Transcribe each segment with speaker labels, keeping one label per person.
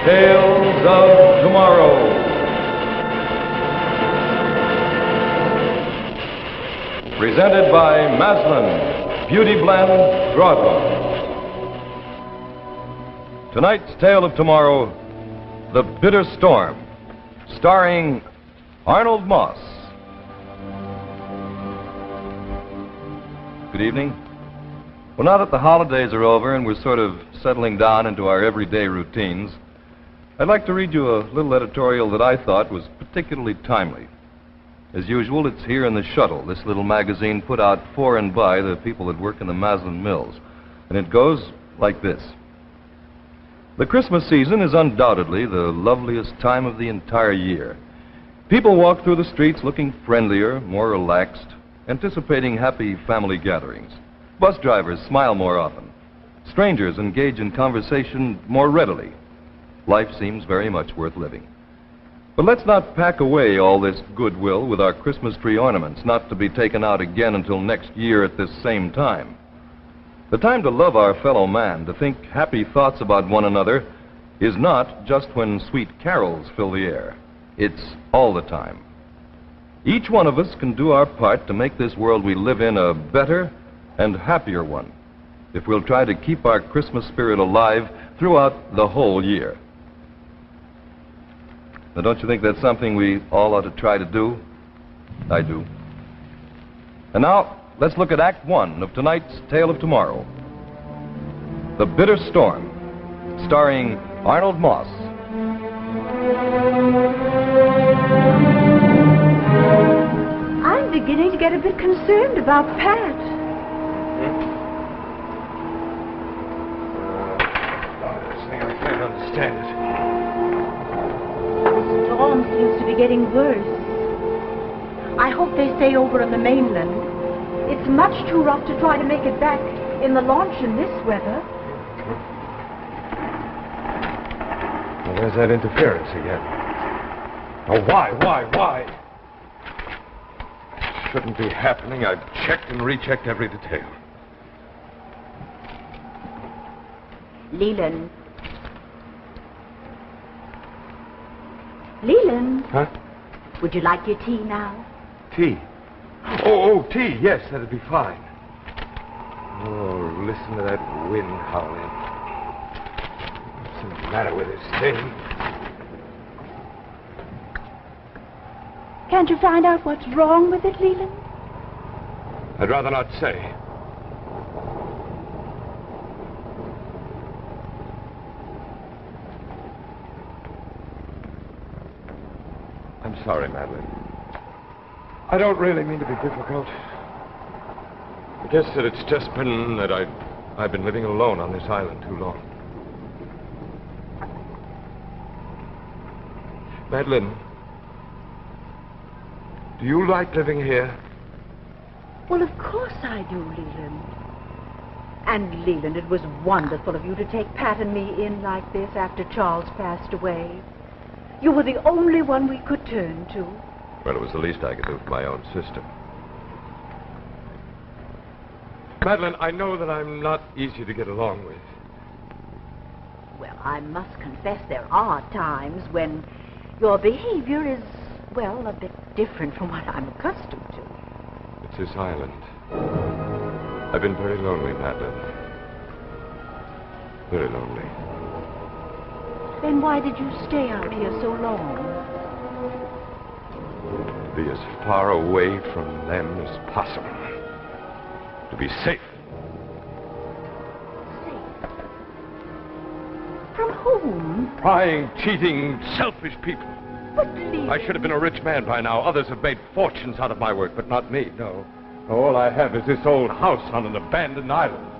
Speaker 1: Tales of Tomorrow. Presented by Maslin, Beauty Blend, Broadway. Tonight's Tale of Tomorrow, The Bitter Storm, starring Arnold Moss. Good evening. Well, now that the holidays are over and we're sort of settling down into our everyday routines, I'd like to read you a little editorial that I thought was particularly timely. As usual, it's here in the Shuttle, this little magazine put out for and by the people that work in the Maslin Mills. And it goes like this. The Christmas season is undoubtedly the loveliest time of the entire year. People walk through the streets looking friendlier, more relaxed, anticipating happy family gatherings. Bus drivers smile more often. Strangers engage in conversation more readily. Life seems very much worth living. But let's not pack away all this goodwill with our Christmas tree ornaments, not to be taken out again until next year at this same time. The time to love our fellow man, to think happy thoughts about one another, is not just when sweet carols fill the air. It's all the time. Each one of us can do our part to make this world we live in a better and happier one, if we'll try to keep our Christmas spirit alive throughout the whole year. Now, don't you think that's something we all ought to try to do? I do. And now, let's look at Act 1 of tonight's Tale of Tomorrow. The Bitter Storm, starring Arnold Moss.
Speaker 2: I'm beginning to get a bit concerned about Pat.
Speaker 3: This thing, I can't understand it.
Speaker 2: The storm seems to be getting worse. I hope they stay over on the mainland. It's much too rough to try to make it back in the launch in this weather.
Speaker 3: Well, there's that interference again. Oh, why? Shouldn't be happening. I've checked and rechecked every detail.
Speaker 2: Leland.
Speaker 3: Huh?
Speaker 2: Would you like your tea now?
Speaker 3: Tea? Oh, tea. Yes, that'd be fine. Oh, listen to that wind howling. What's the matter with this thing?
Speaker 2: Can't you find out what's wrong with it, Leland?
Speaker 3: I'd rather not say. I'm sorry, Madeline. I don't really mean to be difficult. I guess that it's just been that I've been living alone on this island too long. Madeline, do you like living here?
Speaker 2: Well, of course I do, Leland. And, Leland, it was wonderful of you to take Pat and me in like this after Charles passed away. You were the only one we could turn to.
Speaker 3: Well, it was the least I could do for my own sister. Madeline, I know that I'm not easy to get along with.
Speaker 2: Well, I must confess there are times when your behavior is, well, a bit different from what I'm accustomed to.
Speaker 3: It's this island. I've been very lonely, Madeline. Very lonely.
Speaker 2: Then why did you stay out here so long?
Speaker 3: To be as far away from them as possible. To be safe.
Speaker 2: Safe? From whom?
Speaker 3: Prying, cheating, selfish people.
Speaker 2: But, Leland...
Speaker 3: I should have been a rich man by now. Others have made fortunes out of my work, but not me, no. All I have is this old house on an abandoned island.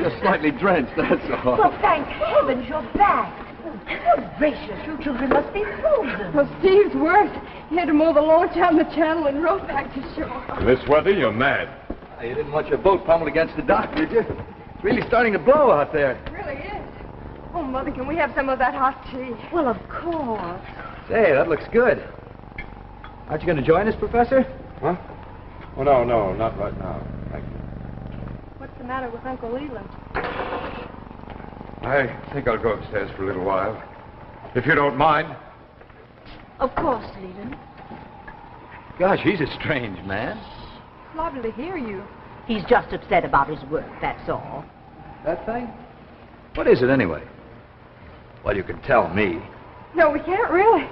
Speaker 4: Just slightly drenched, that's all.
Speaker 2: Well, thank heavens you're back. Good gracious, you children must be frozen.
Speaker 5: Well, Steve's worse. He had to mow the launch down the channel and row back to shore.
Speaker 3: In this weather, you're mad.
Speaker 4: You didn't want your boat pummeled against the dock, did you? It's really starting to blow out there.
Speaker 5: It really is. Oh, Mother, can we have some of that hot tea?
Speaker 2: Well, of course.
Speaker 4: Say, that looks good. Aren't you going to join us, Professor?
Speaker 3: Huh? Oh, no, not right now. Thank you.
Speaker 5: What's the matter with Uncle Leland?
Speaker 3: I think I'll go upstairs for a little while. If you don't mind.
Speaker 2: Of course, Leland.
Speaker 4: Gosh, he's a strange man.
Speaker 5: It's lovely to hear you.
Speaker 2: He's just upset about his work, that's all.
Speaker 4: That thing? What is it, anyway? Well, you can tell me.
Speaker 5: No, we can't really.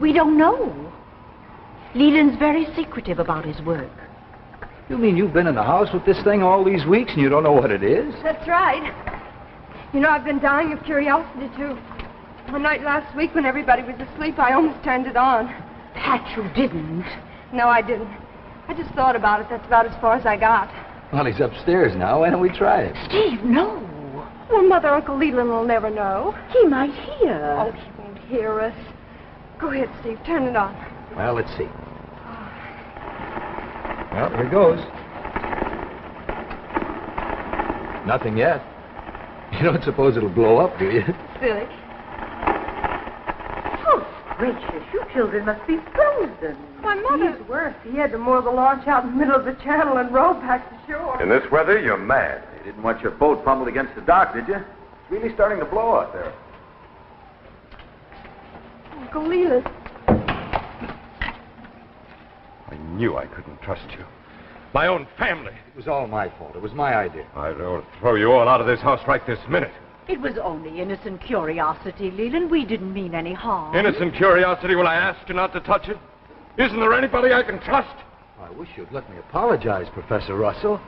Speaker 2: We don't know. Leland's very secretive about his work.
Speaker 4: You mean you've been in the house with this thing all these weeks and you don't know what it is?
Speaker 5: That's right. You know, I've been dying of curiosity, too. One night last week when everybody was asleep, I almost turned it on.
Speaker 2: Pat, you didn't.
Speaker 5: No, I didn't. I just thought about it. That's about as far as I got.
Speaker 4: Well, he's upstairs now. Why don't we try it?
Speaker 2: Steve, no.
Speaker 5: Well, Mother, Uncle Leland will never know.
Speaker 2: He might hear.
Speaker 5: Oh, he won't hear us. Go ahead, Steve. Turn it on.
Speaker 4: Well, let's see. Well, here goes. Nothing yet. You don't suppose it'll blow up, do you?
Speaker 5: Silly.
Speaker 2: Oh, gracious, you children must be frozen.
Speaker 5: My Mother... He's worse. He had to moor the launch out in the middle of the channel and row back to shore.
Speaker 3: In this weather, you're mad.
Speaker 4: You didn't want your boat pummeled against the dock, did you? It's really starting to blow out there.
Speaker 5: Uncle Leland.
Speaker 3: I knew I couldn't trust you. My own family.
Speaker 4: It was all my fault. It was my idea.
Speaker 3: I'll throw you all out of this house right this minute.
Speaker 2: It was only innocent curiosity, Leland. We didn't mean any harm.
Speaker 3: Innocent curiosity when I asked you not to touch it? Isn't there anybody I can trust?
Speaker 4: I wish you'd let me apologize, Professor Russell.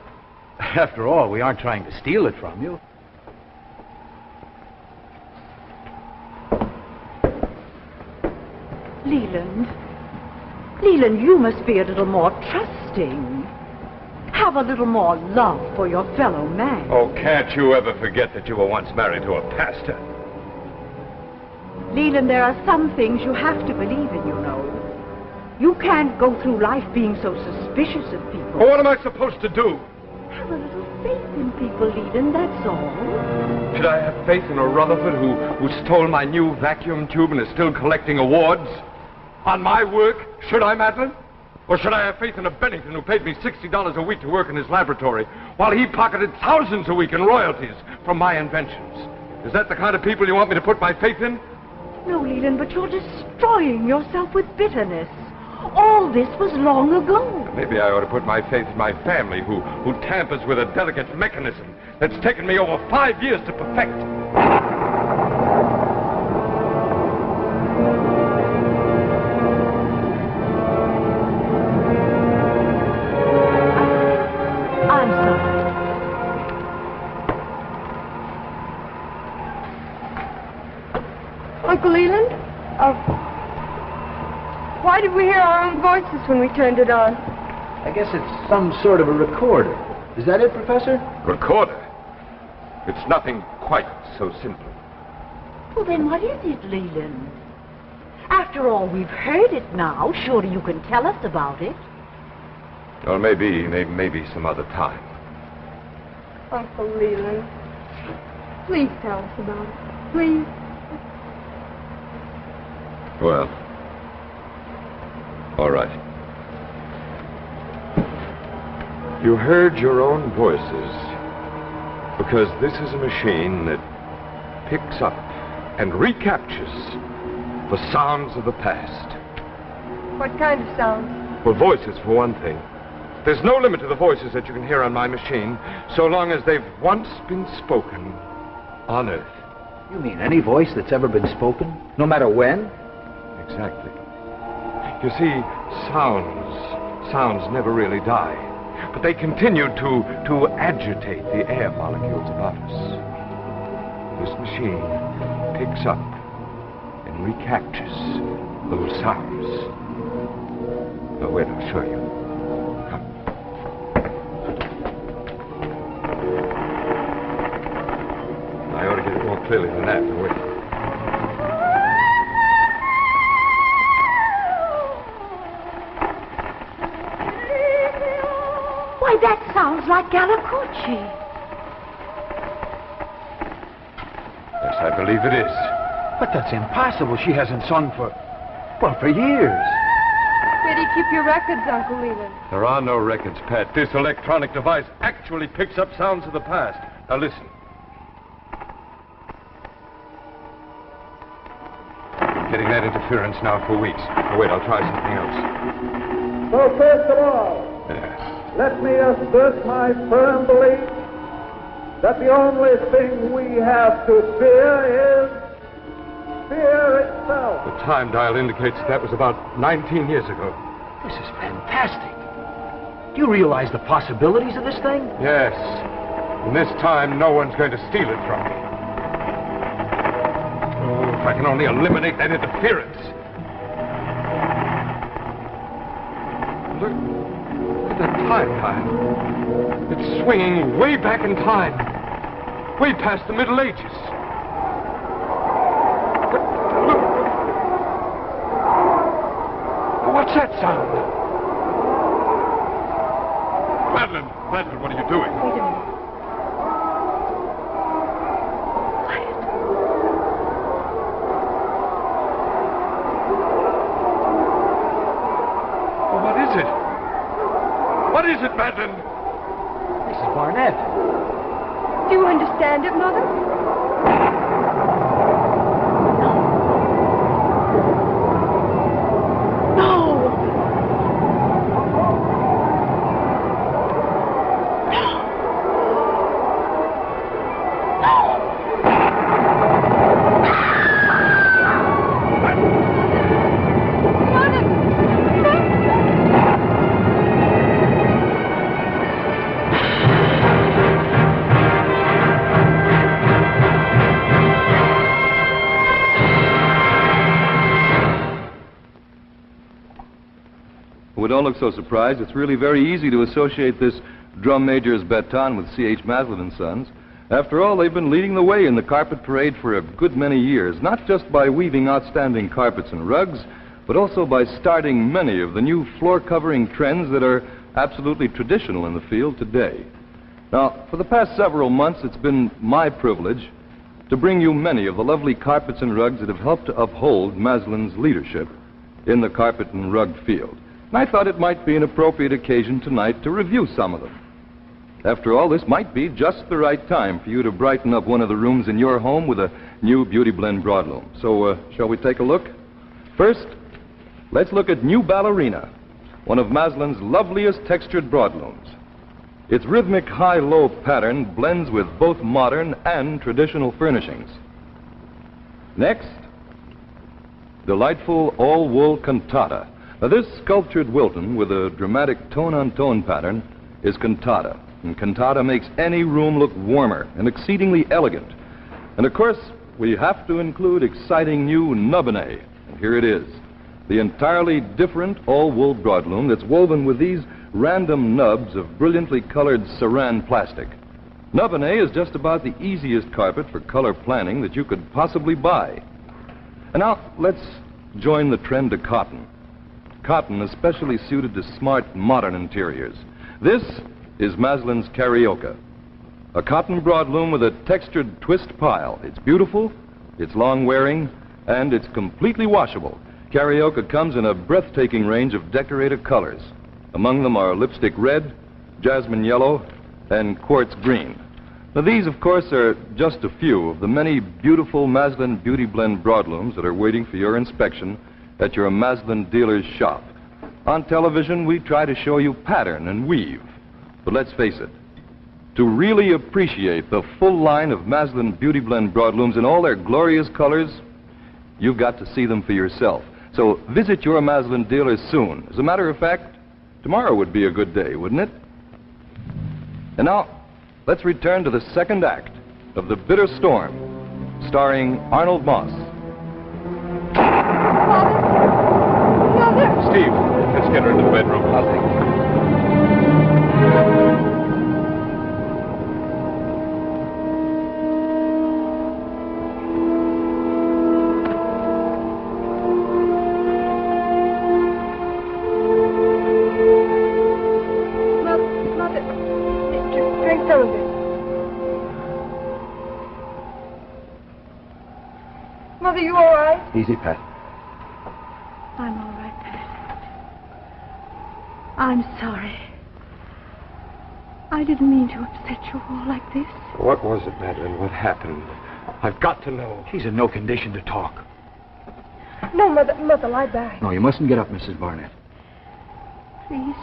Speaker 4: After all, we aren't trying to steal it from you.
Speaker 2: Leland. Leland, you must be a little more trusting. Have a little more love for your fellow man.
Speaker 3: Oh, can't you ever forget that you were once married to a pastor?
Speaker 2: Leland, there are some things you have to believe in, you know. You can't go through life being so suspicious of people.
Speaker 3: Well, what am I supposed to do?
Speaker 2: Have a little faith in people, Leland, that's all.
Speaker 3: Should I have faith in a Rutherford who stole my new vacuum tube and is still collecting awards? On my work? Should I, Madeline? Or should I have faith in a Bennington who paid me $60 a week to work in his laboratory while he pocketed thousands a week in royalties from my inventions? Is that the kind of people you want me to put my faith in?
Speaker 2: No, Leland, but you're destroying yourself with bitterness. All this was long ago.
Speaker 3: Maybe I ought to put my faith in my family who tampers with a delicate mechanism that's taken me over 5 years to perfect.
Speaker 2: I'm sorry.
Speaker 5: Uncle Leland? Why did we hear our own voices when we turned it on?
Speaker 4: I guess it's some sort of a recorder. Is that it, Professor?
Speaker 3: Recorder? It's nothing quite so simple.
Speaker 2: Well, then what is it, Leland? After all, we've heard it now. Surely you can tell us about it.
Speaker 3: Or maybe some other time.
Speaker 5: Uncle Leland, please tell us about it. Please.
Speaker 3: Well, all right. You heard your own voices because this is a machine that picks up and recaptures the sounds of the past.
Speaker 5: What kind of sound?
Speaker 3: Well, voices, for one thing. There's no limit to the voices that you can hear on my machine, so long as they've once been spoken on Earth.
Speaker 4: You mean any voice that's ever been spoken, no matter when?
Speaker 3: Exactly. You see, sounds never really die, but they continue to agitate the air molecules about us. This machine picks up and recaptures those sounds. Oh, wait, I'll show you. Come. I ought to get it more clearly than that. Now, wait.
Speaker 2: Why, that's smells like Galacucci.
Speaker 3: Yes, I believe it is.
Speaker 4: But that's impossible. She hasn't sung for years.
Speaker 5: Where do you keep your records, Uncle Leland?
Speaker 3: There are no records, Pat. This electronic device actually picks up sounds of the past. Now listen. Getting that interference now for weeks. Oh, wait, I'll try something else.
Speaker 6: So first of all,
Speaker 3: Yeah.
Speaker 6: let me assert my firm belief that the only thing we have to fear is fear itself.
Speaker 3: The time dial indicates that was about 19 years ago.
Speaker 4: This is fantastic. Do you realize the possibilities of this thing?
Speaker 3: Yes. And this time, no one's going to steal it from me. Oh, if I can only eliminate that interference. Look at that time dial. It's swinging way back in time. Way past the Middle Ages. Look. What's that sound? Madeline, what are you doing?
Speaker 2: Wait a minute. Quiet.
Speaker 3: What is it? What is it, Madeline?
Speaker 4: Mrs. Barnett.
Speaker 5: Do you understand it, Mother?
Speaker 1: Well, don't look so surprised. It's really very easy to associate this drum major's baton with C.H. Maslin & Sons. After all, they've been leading the way in the carpet parade for a good many years, not just by weaving outstanding carpets and rugs, but also by starting many of the new floor-covering trends that are absolutely traditional in the field today. Now, for the past several months, it's been my privilege to bring you many of the lovely carpets and rugs that have helped to uphold Maslin's leadership in the carpet and rug field. And I thought it might be an appropriate occasion tonight to review some of them. After all, this might be just the right time for you to brighten up one of the rooms in your home with a new Beauty Blend broadloom. So, shall we take a look? First, let's look at New Ballerina, one of Maslin's loveliest textured broadlooms. Its rhythmic high-low pattern blends with both modern and traditional furnishings. Next, delightful all-wool cantata. Now, this sculptured Wilton with a dramatic tone-on-tone pattern is cantata. And cantata makes any room look warmer and exceedingly elegant. And, of course, we have to include exciting new Nubinet. And here it is, the entirely different all-wool broadloom that's woven with these random nubs of brilliantly colored saran plastic. Nubinet is just about the easiest carpet for color planning that you could possibly buy. And now, let's join the trend to cotton. Cotton especially suited to smart, modern interiors. This is Maslin's Carioca, a cotton broadloom with a textured twist pile. It's beautiful, it's long-wearing, and it's completely washable. Carioca comes in a breathtaking range of decorative colors. Among them are lipstick red, jasmine yellow, and quartz green. Now, these, of course, are just a few of the many beautiful Maslin Beauty Blend broadlooms that are waiting for your inspection at your Maslin dealer's shop. On television, we try to show you pattern and weave. But let's face it, to really appreciate the full line of Maslin Beauty Blend broadlooms in all their glorious colors, you've got to see them for yourself. So visit your Maslin dealer soon. As a matter of fact, tomorrow would be a good day, wouldn't it? And now, let's return to the second act of The Bitter Storm, starring Arnold Moss.
Speaker 5: Mother!
Speaker 3: Steve, let's get her into the bedroom.
Speaker 4: I'll take it.
Speaker 5: Mother, cylinder. Mother, you all right?
Speaker 4: Easy, Pat.
Speaker 2: I'm all right, Pat. I'm sorry. I didn't mean to upset you all like this.
Speaker 3: What was it, Madeline? What happened? I've got to know.
Speaker 4: She's in no condition to talk.
Speaker 5: No, Mother, lie back.
Speaker 4: No, you mustn't get up, Mrs. Barnett.
Speaker 2: Please.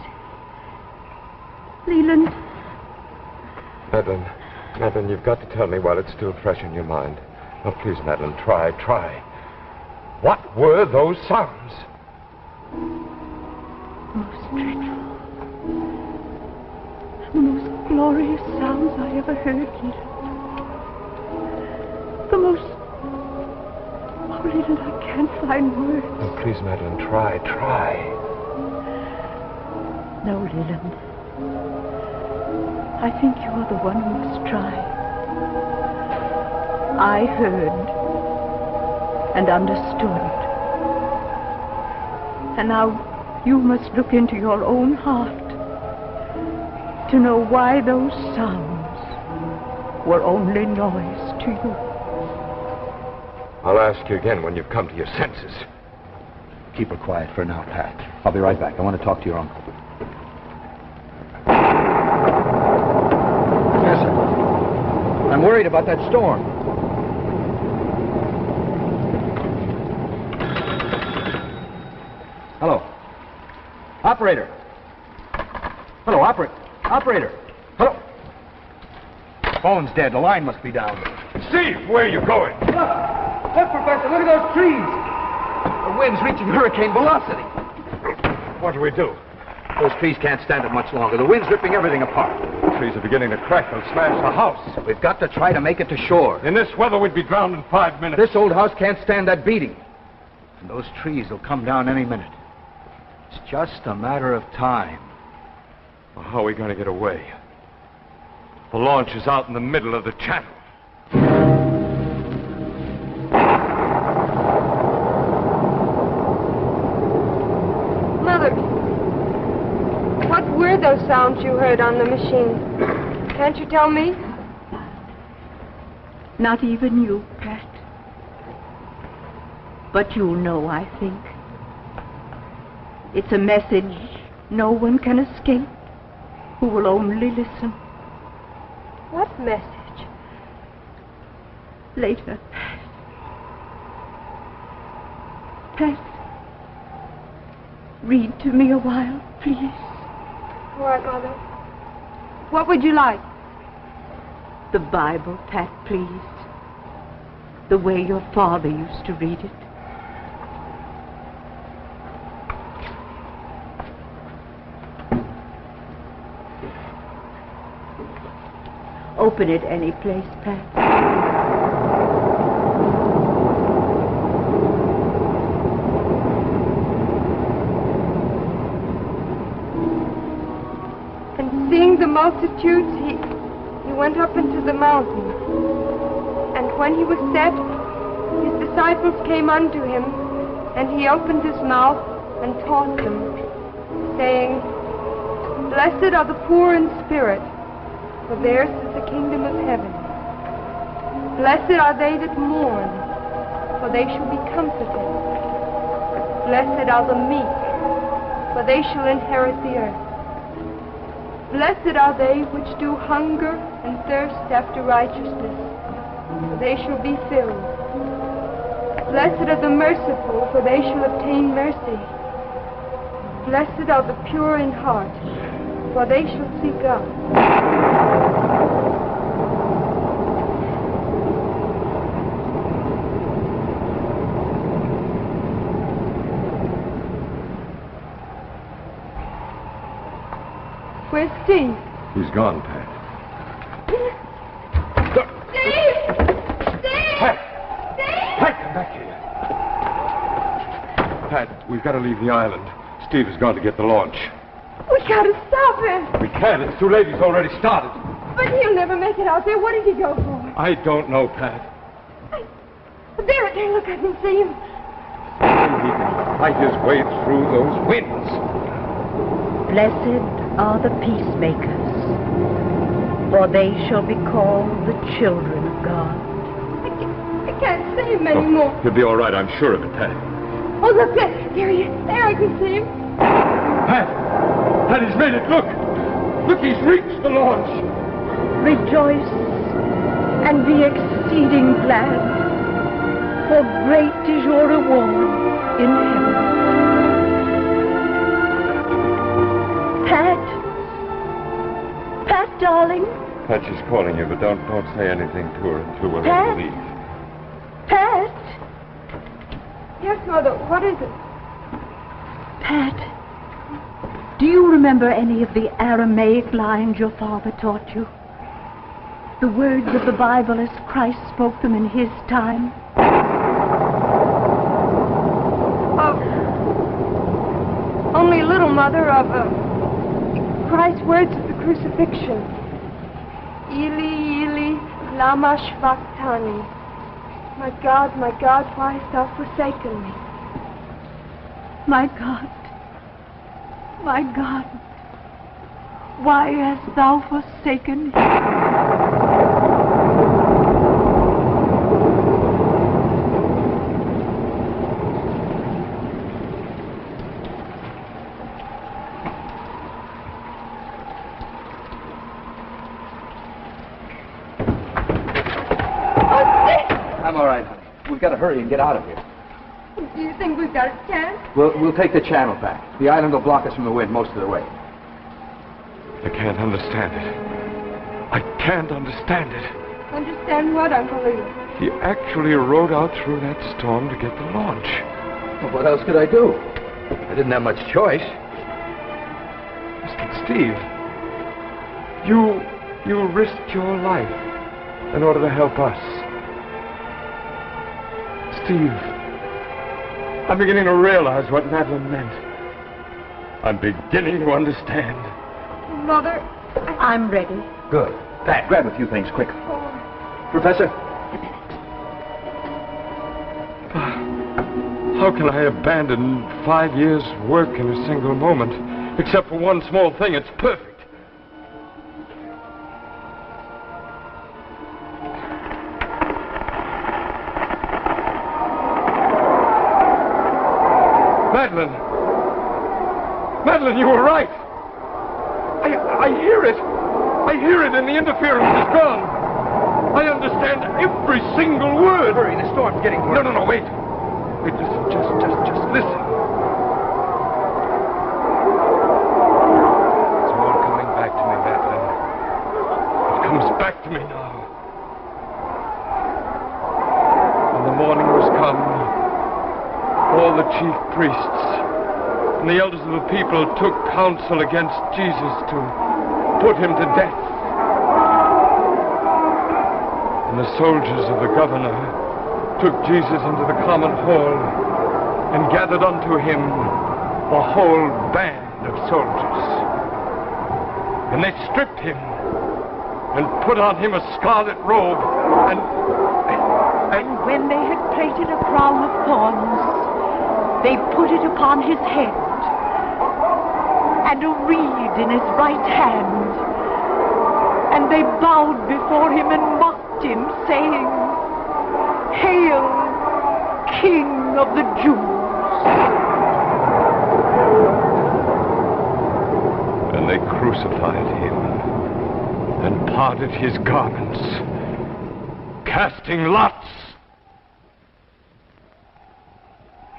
Speaker 2: Leland.
Speaker 3: Madeline, you've got to tell me while it's still fresh in your mind. Oh, please, Madeline, try. What were those sounds?
Speaker 2: Most dreadful. The most glorious sounds I ever heard, Leland. The most... Oh, Leland, I can't find words.
Speaker 3: Oh, please, Madeline, try.
Speaker 2: No, Leland. I think you are the one who must try. I heard and understood. And now you must look into your own heart to know why those sounds were only noise to you.
Speaker 3: I'll ask you again when you've come to your senses.
Speaker 4: Keep her quiet for now, Pat. I'll be right back. I want to talk to your uncle. Yes, sir. I'm worried about that storm. Hello. Operator. Hello, operator. Hello. Phone's dead. The line must be down.
Speaker 3: Steve, where are you going?
Speaker 4: Look, Professor, look at those trees. The wind's reaching hurricane velocity.
Speaker 3: What do we do?
Speaker 4: Those trees can't stand it much longer. The wind's ripping everything apart.
Speaker 3: The trees are beginning to crack. They'll smash the house.
Speaker 4: We've got to try to make it to shore.
Speaker 3: In this weather, we'd be drowned in 5 minutes.
Speaker 4: This old house can't stand that beating. And those trees will come down any minute. It's just a matter of time.
Speaker 3: Well, how are we going to get away? The launch is out in the middle of the channel.
Speaker 5: Mother, what were those sounds you heard on the machine? Can't you tell me?
Speaker 2: Not even you, Pat. But you'll know, I think. It's a message no one can escape who will only listen.
Speaker 5: What message?
Speaker 2: Later, Pat. Pat, read to me a while, please.
Speaker 5: All right, Mother. What would you like?
Speaker 2: The Bible, Pat, please. The way your father used to read it. Open it any place, Pat.
Speaker 5: And seeing the multitudes, he went up into the mountain. And when he was set, his disciples came unto him, and he opened his mouth and taught them, saying, Blessed are the poor in spirit, for theirs is the kingdom of heaven. Blessed are they that mourn, for they shall be comforted. Blessed are the meek, for they shall inherit the earth. Blessed are they which do hunger and thirst after righteousness, for they shall be filled. Blessed are the merciful, for they shall obtain mercy. Blessed are the pure in heart, for they shall see God. Where's Steve?
Speaker 3: He's gone, Pat.
Speaker 5: Steve! Steve!
Speaker 3: Pat!
Speaker 5: Steve!
Speaker 3: Pat, come back here. Pat, we've got to leave the island. Steve has gone to get the launch.
Speaker 5: We gotta stop him!
Speaker 3: We can't. It's too late. He's already started.
Speaker 5: But he'll never make it out there. What did he go for?
Speaker 3: I don't know, Pat.
Speaker 5: There, look, I can see him.
Speaker 3: Maybe he can fight his way through those winds.
Speaker 2: Blessed are the peacemakers, For they shall be called the children of God.
Speaker 5: I can't see him anymore.
Speaker 3: He'll be all right, I'm sure of it, Pat.
Speaker 5: Oh, look, there he is. There, I can see him.
Speaker 3: Pat! Pat, he's made it. Look! Look, he's reached the launch.
Speaker 2: Rejoice and be exceeding glad, for great is your reward in heaven. Pat? Pat, darling?
Speaker 3: Pat, she's calling you, but don't say anything to her until we're
Speaker 2: Pat?
Speaker 3: ready to leave.
Speaker 2: Pat?
Speaker 5: Yes, Mother, what is it?
Speaker 2: Pat, do you remember any of the Aramaic lines your father taught you? The words of the Bible as Christ spoke them in his time?
Speaker 5: Only a little, Mother, of Christ's words of the crucifixion. Eli, Eli, lama sabachthani. My God, why hast thou forsaken me?
Speaker 2: My God, why hast thou forsaken me?
Speaker 4: I'm all right, honey. We've got to hurry and get out of here.
Speaker 5: Do you think we've got a chance?
Speaker 4: We'll take the channel back. The island will block us from the wind most of the way.
Speaker 3: I can't understand it. I can't understand it.
Speaker 5: Understand what, Uncle Lee?
Speaker 3: He actually rode out through that storm to get the launch.
Speaker 4: Well, what else could I do? I didn't have much choice.
Speaker 3: Mr. Steve, you risked your life in order to help us. Steve, I'm beginning to realize what Madeline meant. I'm beginning to understand.
Speaker 5: Mother,
Speaker 2: I'm ready.
Speaker 4: Good. Pat, grab a few things quickly. Professor?
Speaker 3: How can I abandon 5 years' work in a single moment? Except for one small thing, it's perfect. Madeline! Madeline, you were right! I hear it! I hear it, and the interference is gone! I understand every single word!
Speaker 4: Hurry, the storm's getting worse.
Speaker 3: No, wait! Wait, listen, just listen. It's all coming back to me, Madeline. It comes back to me now. When the morning was come, all the chief priests and the elders of the people took counsel against Jesus to put him to death. And the soldiers of the governor took Jesus into the common hall and gathered unto him a whole band of soldiers. And they stripped him and put on him a scarlet robe and
Speaker 2: when they had plaited a crown of thorns, they put it upon his head, and a reed in his right hand. And they bowed before him and mocked him, saying, "Hail, King of the Jews!"
Speaker 3: And they crucified him and parted his garments, casting lots.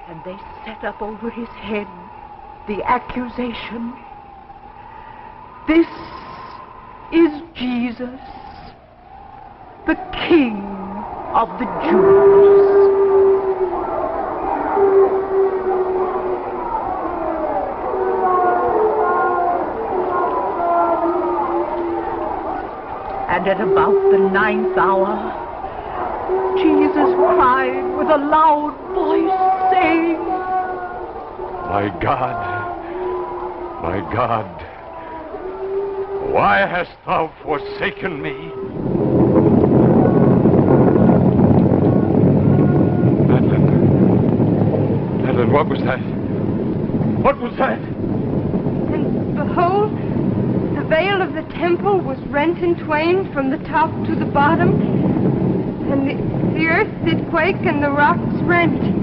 Speaker 2: And they set up over his head the accusation, "This is Jesus, the King of the Jews." And at about the 9th hour, Jesus cried with a loud voice, saying,
Speaker 3: My God, why hast thou forsaken me? Madeline, what was that? What was that?
Speaker 5: And behold, the veil of the temple was rent in twain from the top to the bottom, and the earth did quake and the rocks rent.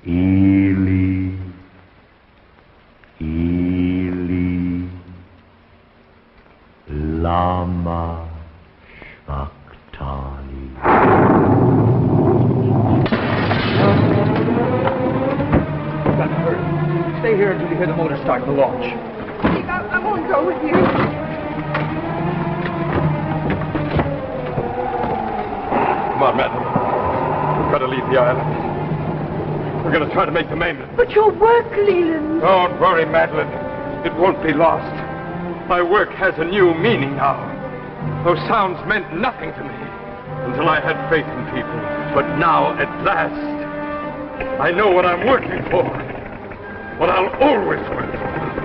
Speaker 7: Eli, Eli, lama sabachthani.
Speaker 4: You've got to hurry. Stay here until you hear the motor start the launch.
Speaker 5: Steve, I won't go with you.
Speaker 3: Come on, Madeline. We've got to leave the island. We're going to try to make the mainland.
Speaker 2: But your work, Leland.
Speaker 3: Don't worry, Madeline. It won't be lost. My work has a new meaning now. Those sounds meant nothing to me until I had faith in people. But now, at last, I know what I'm working for. What I'll always work for.